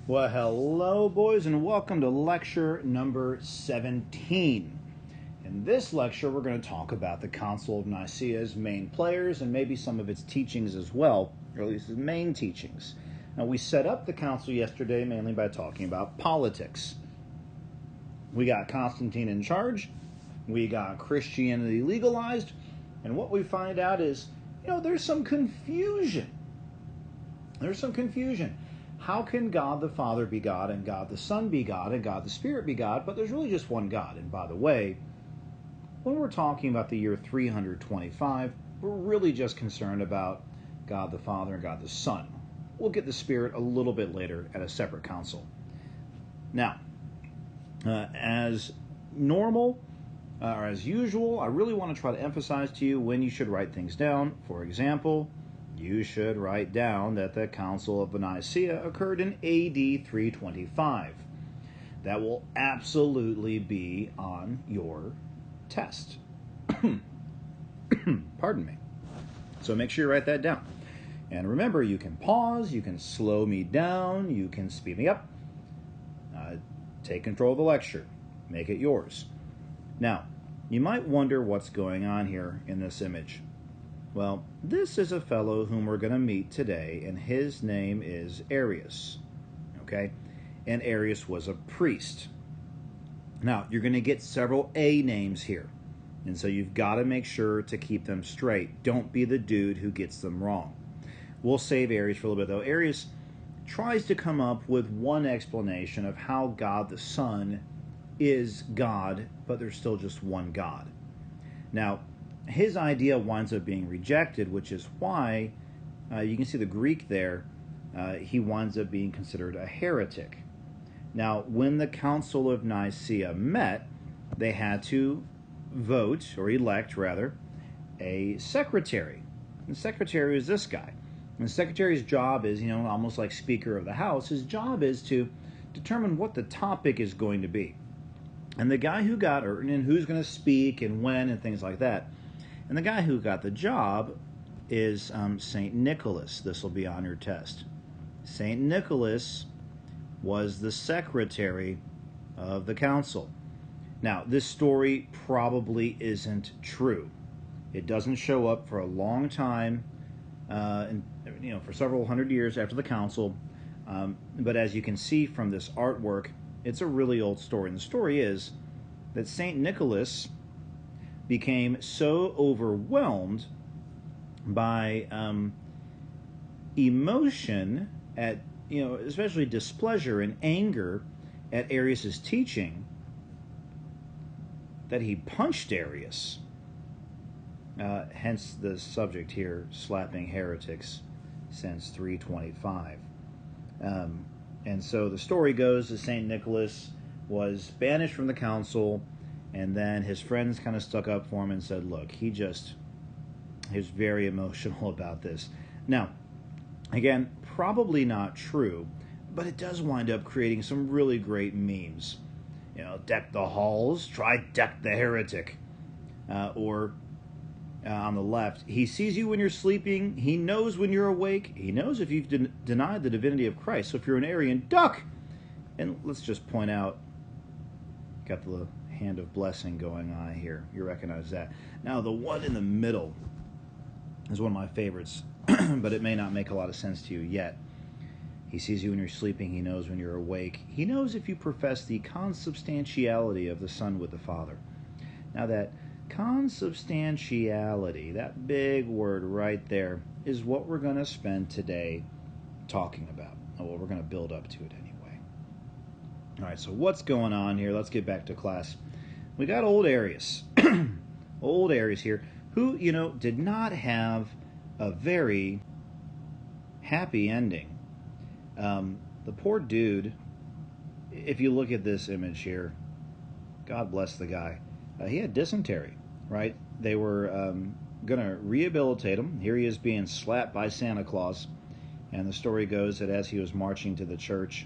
Well, hello, boys, and welcome to lecture number 17. In this lecture, we're going to talk about the Council of Nicaea's main players and maybe some of its teachings as well, or at least its main teachings. Now, we set up the council yesterday mainly by talking about politics. We got Constantine in charge, we got Christianity legalized, and what we find out is, there's some confusion. How can God the Father be God, and God the Son be God, and God the Spirit be God, but there's really just one God? And by the way, when we're talking about the year 325, we're really just concerned about God the Father and God the Son. We'll get the Spirit a little bit later at a separate council. Now, as normal, or as usual, I really want to try to emphasize to you when you should write things down. For example, you should write down that the Council of Nicaea occurred in AD 325. That will absolutely be on your test. Pardon me. So make sure you write that down. And remember, you can pause, you can slow me down, you can speed me up. Take control of the lecture. Make it yours. Now, you might wonder what's going on here in this image. Well, this is a fellow whom we're going to meet today, and his name is Arius. Okay? And Arius was a priest. Now, you're going to get several A names here, and so you've got to make sure to keep them straight. Don't be the dude who gets them wrong. We'll save Arius for a little bit, though. Arius tries to come up with one explanation of how God the Son is God, but there's still just one God. Now, his idea winds up being rejected, which is why you can see the Greek there. He winds up being considered a heretic. Now, when the Council of Nicaea met, they had to vote, or elect rather, a secretary. The secretary is this guy. And the secretary's job is, almost like Speaker of the House, his job is to determine what the topic is going to be. And the guy who got, and who's going to speak and when and things like that. And the guy who got the job is St. Nicholas. This will be on your test. St. Nicholas was the secretary of the council. Now, this story probably isn't true. It doesn't show up for a long time, for several hundred years after the council. But as you can see from this artwork, it's a really old story. And the story is that St. Nicholas became so overwhelmed by emotion at, especially displeasure and anger at Arius's teaching, that he punched Arius. Hence the subject here, slapping heretics since 325. And so the story goes that St. Nicholas was banished from the council, and then his friends kind of stuck up for him and said, look, he was very emotional about this. Now, again, probably not true, but it does wind up creating some really great memes. Deck the halls, try deck the heretic. Or on the left, he sees you when you're sleeping, he knows when you're awake, he knows if you've denied the divinity of Christ. So if you're an Arian, duck! And let's just point out, got the hand of blessing going on here. You recognize that. Now, the one in the middle is one of my favorites, but it may not make a lot of sense to you yet. He sees you when you're sleeping, he knows when you're awake. He knows if you profess the consubstantiality of the Son with the Father. Now, that consubstantiality, that big word right there, is what we're going to spend today talking about, and what we're going to build up to it anyway. All right, so what's going on here? Let's get back to class. We got old Arius. Old Arius here, who, did not have a very happy ending. The poor dude, if you look at this image here, God bless the guy, he had dysentery, right? They were going to rehabilitate him. Here he is being slapped by Santa Claus. And the story goes that as he was marching to the church,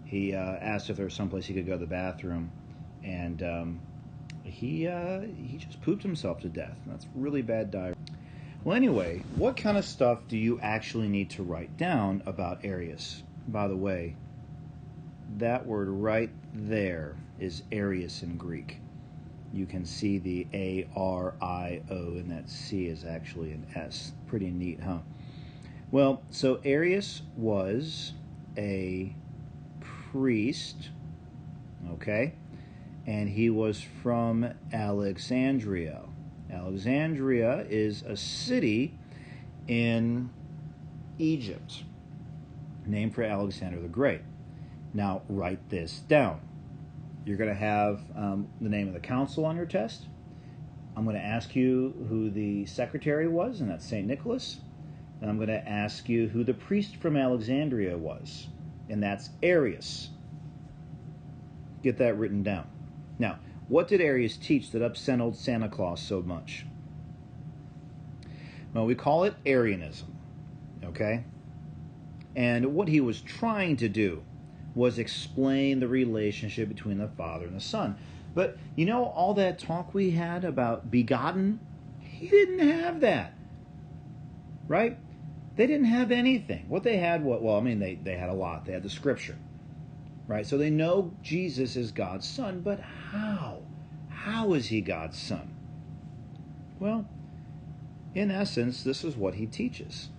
he asked if there was someplace he could go to the bathroom. And he just pooped himself to death. That's really bad diarrhea. Well, anyway, what kind of stuff do you actually need to write down about Arius? By the way, that word right there is Arius in Greek. You can see the A-R-I-O, and that C is actually an S. Pretty neat, huh? Well, so Arius was a priest, okay? And he was from Alexandria. Alexandria is a city in Egypt, named for Alexander the Great. Now, write this down. You're going to have the name of the council on your test. I'm going to ask you who the secretary was, and that's St. Nicholas. And I'm going to ask you who the priest from Alexandria was, and that's Arius. Get that written down. Now, what did Arius teach that upset old Santa Claus so much? Well, we call it Arianism, okay? And what he was trying to do was explain the relationship between the Father and the Son. But, you know, all that talk we had about begotten, he didn't have that, right? They didn't have anything. What they had, they had a lot. They had the Scripture, right? So they know Jesus is God's Son, but how? How is he God's Son? Well, in essence, this is what he teaches.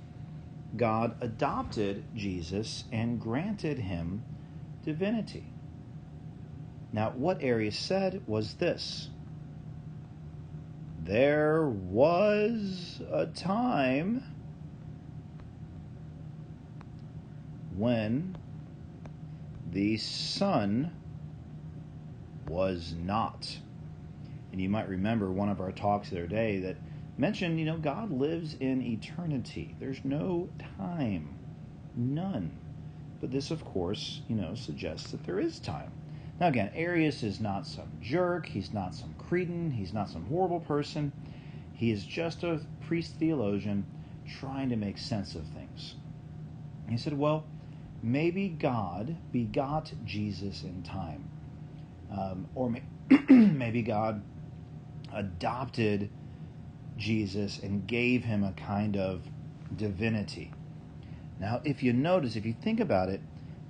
God adopted Jesus and granted him divinity. Now, what Arius said was this: there was a time when the Son was not. And you might remember one of our talks the other day that mentioned, God lives in eternity. There's no time. None. But this, of course, suggests that there is time. Now, again, Arius is not some jerk. He's not some cretin. He's not some horrible person. He is just a priest theologian trying to make sense of things. He said, well, maybe God begot Jesus in time. Or maybe God adopted Jesus and gave him a kind of divinity. Now, if you think about it,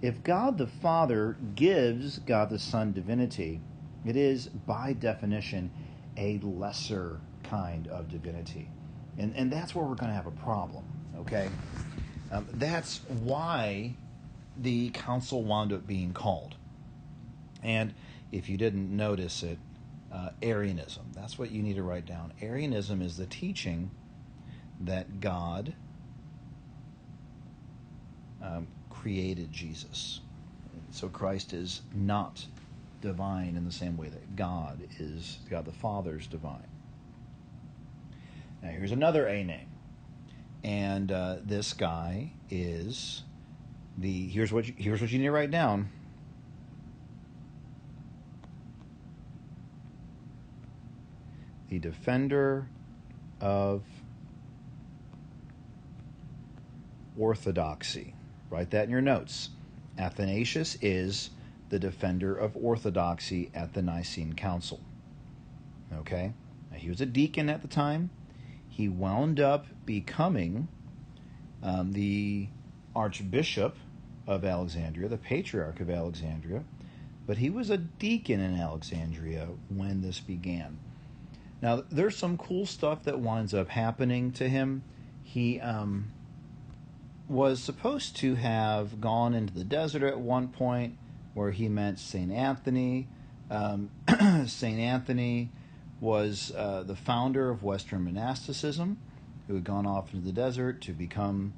if God the Father gives God the Son divinity, it is, by definition, a lesser kind of divinity. And that's where we're going to have a problem, okay? That's why the council wound up being called. And if you didn't notice it, Arianism, that's what you need to write down. Arianism is the teaching that God created Jesus. So Christ is not divine in the same way that God the Father is divine. Now here's another A name. And this guy is here's what you need to write down. The defender of orthodoxy. Write that in your notes. Athanasius is the defender of orthodoxy at the Nicene Council. Okay? Now, he was a deacon at the time. He wound up becoming the Archbishop of Alexandria, the Patriarch of Alexandria, but he was a deacon in Alexandria when this began. Now, there's some cool stuff that winds up happening to him. He was supposed to have gone into the desert at one point where he met St. Anthony. St. Anthony was the founder of Western monasticism, who had gone off into the desert to become,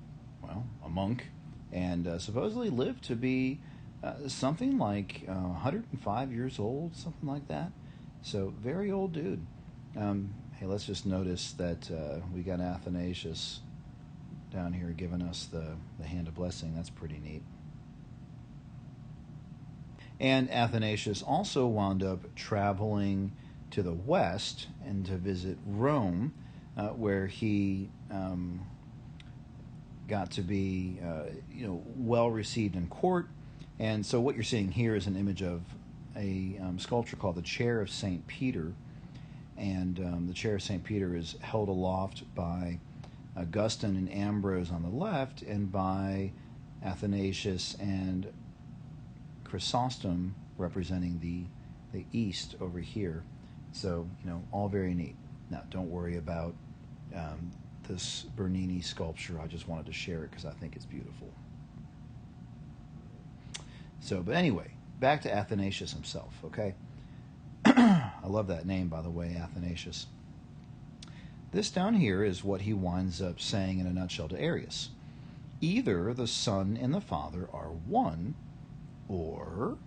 a monk, and supposedly lived to be something like 105 years old, something like that. So, very old dude. Hey, let's just notice that we got Athanasius down here giving us the hand of blessing. That's pretty neat. And Athanasius also wound up traveling to the west and to visit Rome, where he got to be well received in court. And so what you're seeing here is an image of a sculpture called the Chair of St. Peter. And the Chair of St. Peter is held aloft by Augustine and Ambrose on the left, and by Athanasius and Chrysostom representing the east over here. So, all very neat. Now, don't worry about this Bernini sculpture. I just wanted to share it because I think it's beautiful. So, but anyway, back to Athanasius himself, okay? I love that name, by the way, Athanasius. This down here is what he winds up saying in a nutshell to Arius. Either the Son and the Father are one, or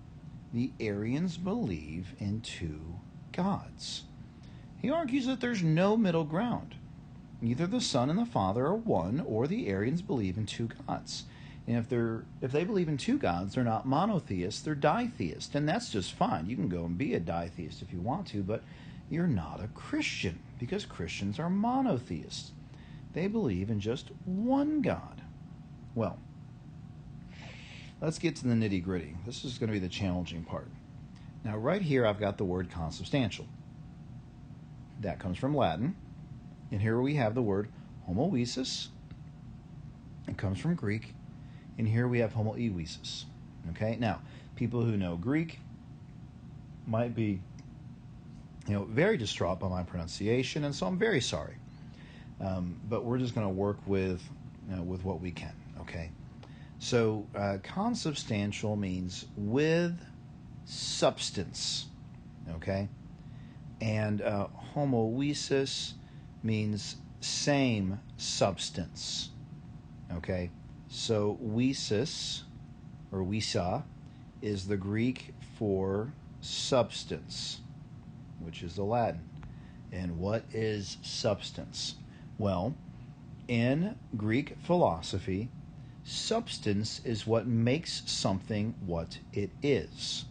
the Arians believe in two gods. He argues that there's no middle ground. Either the Son and the Father are one, or the Arians believe in two gods. And if they believe in two gods, they're not monotheists, they're ditheists. And that's just fine. You can go and be a ditheist if you want to, but you're not a Christian, because Christians are monotheists. They believe in just one God. Well, let's get to the nitty-gritty. This is going to be the challenging part. Now, right here, I've got the word consubstantial. That comes from Latin. And here we have the word homoousios. It comes from Greek. And here we have homoousios. Okay? Now, people who know Greek might be, very distraught by my pronunciation, and so I'm very sorry. But we're just going to work with what we can. Okay? So, consubstantial means with substance. Okay? And homoousios means same substance. Okay? So, ousios, or ousia, is the Greek for substance, which is the Latin. And what is substance? Well, in Greek philosophy, substance is what makes something what it is.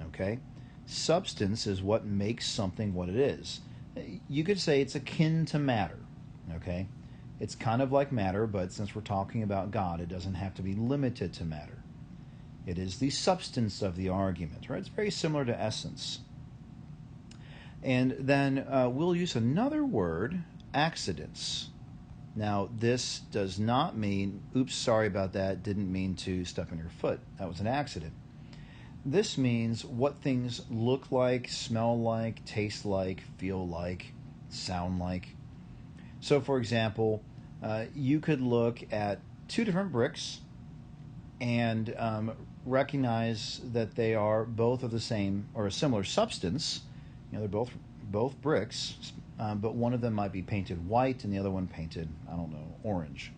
Okay? Substance is what makes something what it is. You could say it's akin to matter. Okay? It's kind of like matter, but since we're talking about God, it doesn't have to be limited to matter. It is the substance of the argument, right? It's very similar to essence. And then we'll use another word, accidents. Now, this does not mean, oops, sorry about that, didn't mean to step on your foot. That was an accident. This means what things look like, smell like, taste like, feel like, sound like. So, for example, you could look at two different bricks and recognize that they are both of the same or a similar substance. They're both bricks, but one of them might be painted white and the other one painted, orange.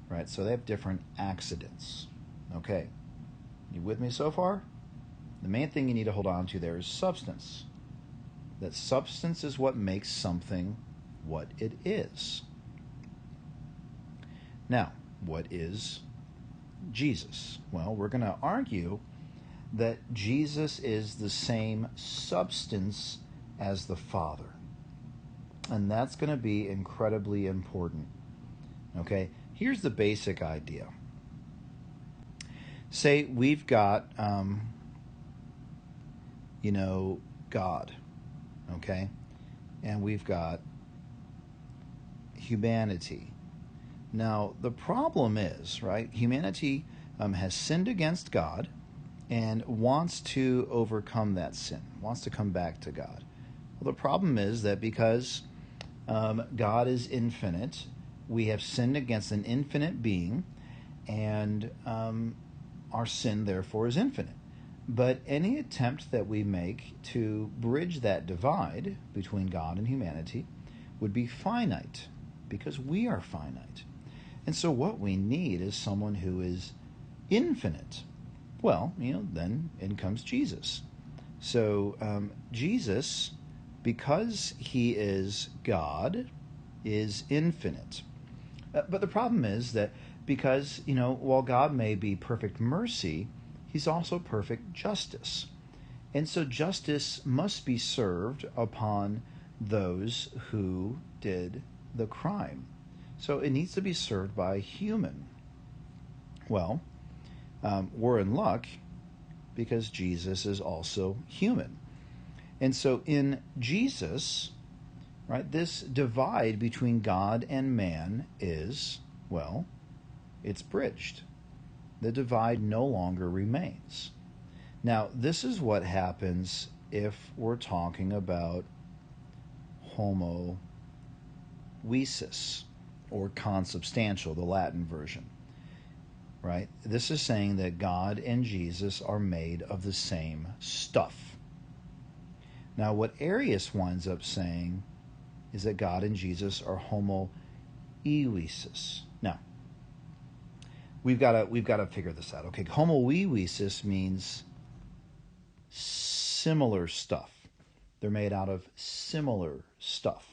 Right? So they have different accidents. Okay. You with me so far? The main thing you need to hold on to there is substance. That substance is what makes something what it is. Now, what is Jesus? Well, we're going to argue that Jesus is the same substance as the Father. And that's going to be incredibly important. Okay? Here's the basic idea. Say we've got, God. Okay? And we've got humanity. Now, the problem is, right, humanity has sinned against God and wants to overcome that sin, wants to come back to God. Well, the problem is that because God is infinite, we have sinned against an infinite being, and our sin, therefore, is infinite. But any attempt that we make to bridge that divide between God and humanity would be finite, because we are finite. And so what we need is someone who is infinite. Well, then in comes Jesus. So Jesus, because he is God, is infinite. But the problem is that because, while God may be perfect mercy, he's also perfect justice. And so justice must be served upon those who did the crime. So it needs to be served by a human. Well, we're in luck because Jesus is also human. And so in Jesus, right, this divide between God and man is, it's bridged. The divide no longer remains. Now, this is what happens if we're talking about homoousis, or consubstantial, the Latin version, right? This is saying that God and Jesus are made of the same stuff. Now, what Arius winds up saying is that God and Jesus are homoousis. Now, we've got to figure this out. Okay, homoousis means similar stuff. They're made out of similar stuff.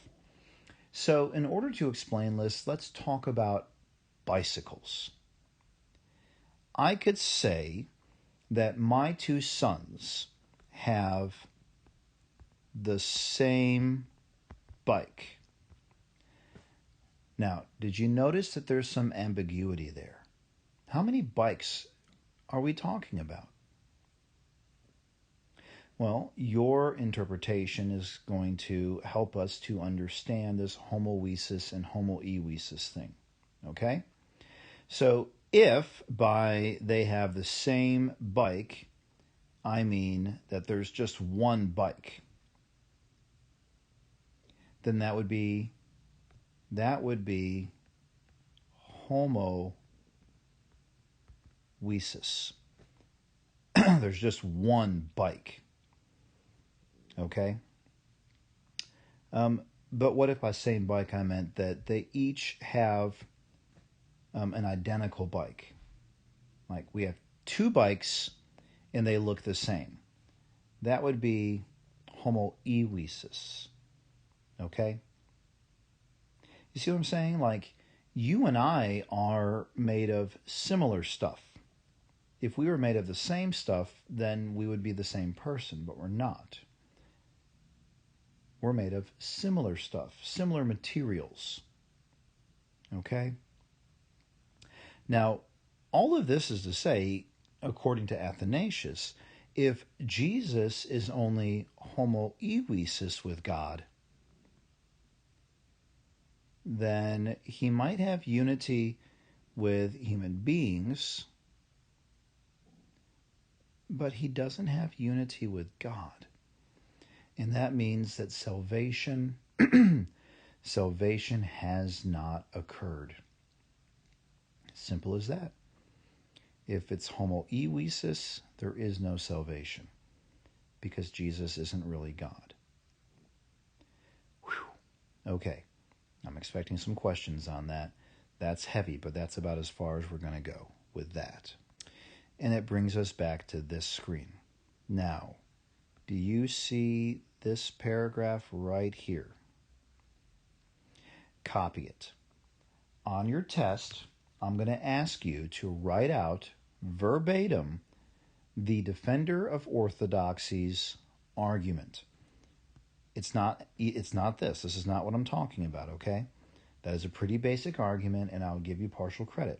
So, in order to explain this, let's talk about bicycles. I could say that my two sons have the same bike. Now, did you notice that there's some ambiguity there? How many bikes are we talking about? Well, your interpretation is going to help us to understand this homoousis and homoousis thing. Okay? So, if by they have the same bike, I mean that there's just one bike, then that would be homoousis. There's just one bike. Okay? But what if by same bike I meant that they each have an identical bike? Like we have two bikes and they look the same. That would be homoousis. Okay? You see what I'm saying? Like, you and I are made of similar stuff. If we were made of the same stuff, then we would be the same person, but we're not. We're made of similar stuff, similar materials. Okay? Now, all of this is to say, according to Athanasius, if Jesus is only homoousis with God, then he might have unity with human beings, but he doesn't have unity with God. And that means that salvation has not occurred. Simple as that. If it's homoousis, there is no salvation because Jesus isn't really God. Whew. Okay, I'm expecting some questions on that. That's heavy, but that's about as far as we're going to go with that. And it brings us back to this screen. Now, do you see this paragraph right here? Copy it. On your test, I'm going to ask you to write out verbatim the defender of orthodoxy's argument. It's not this. This is not what I'm talking about, okay? That is a pretty basic argument, and I'll give you partial credit.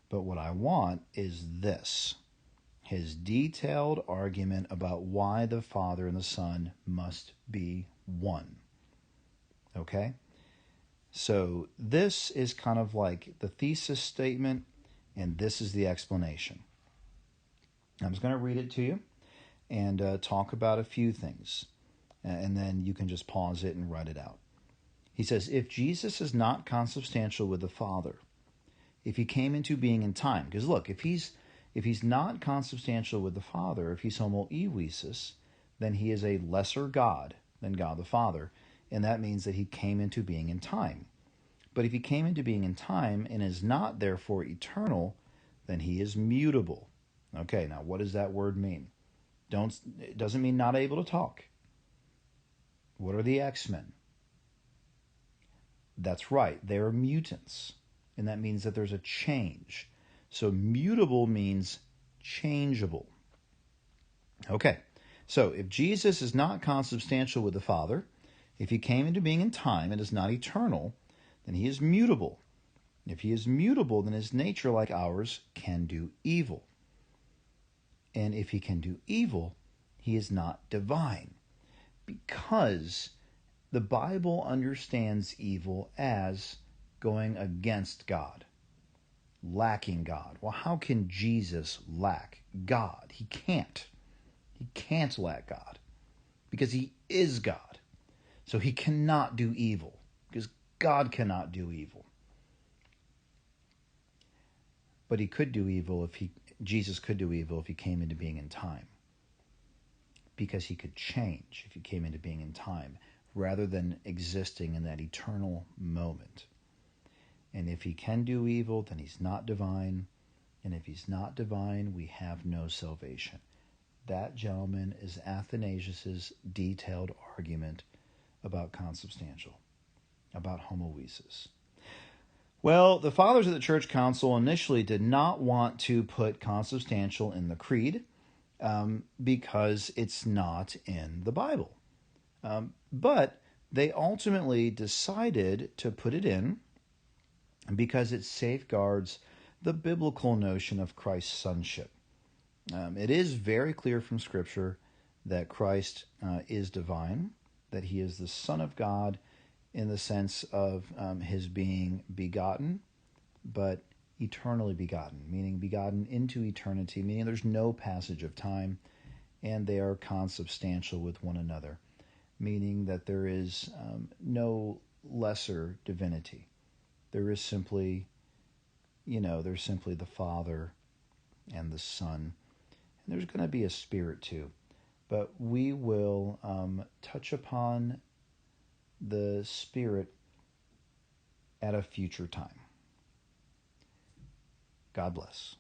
But what I want is this. His detailed argument about why the Father and the Son must be one. Okay? So this is kind of like the thesis statement, and this is the explanation. I'm just going to read it to you and talk about a few things. And then you can just pause it and write it out. He says, if Jesus is not consubstantial with the Father, if he came into being in time, because look, if he's not consubstantial with the Father, if he's homoousis, then he is a lesser God than God the Father, and that means that he came into being in time. But if he came into being in time and is not therefore eternal, then he is mutable. Okay, now what does that word mean? It doesn't mean not able to talk. What are the X-Men? That's right, they're mutants, and that means that there's a change. So mutable means changeable. Okay, so if Jesus is not consubstantial with the Father, if he came into being in time and is not eternal, then he is mutable. If he is mutable, then his nature, like ours, can do evil. And if he can do evil, he is not divine. Because the Bible understands evil as going against God, lacking God. Well, how can Jesus lack God? He can't. He can't lack God because he is God. So he cannot do evil because God cannot do evil. But he could do evil Jesus could do evil if he came into being in time. Because he could change if he came into being in time rather than existing in that eternal moment. And if he can do evil, then he's not divine. And if he's not divine, we have no salvation. That, gentlemen, is Athanasius' detailed argument about consubstantial, about homoousios. Well, the fathers of the church council initially did not want to put consubstantial in the creed because it's not in the Bible. But they ultimately decided to put it in because it safeguards the biblical notion of Christ's sonship. It is very clear from Scripture that Christ is divine, that he is the Son of God in the sense of his being begotten, but eternally begotten, meaning begotten into eternity, meaning there's no passage of time, and they are consubstantial with one another, meaning that there is no lesser divinity. There is simply, there's simply the Father and the Son. And there's going to be a Spirit too. But we will touch upon the Spirit at a future time. God bless.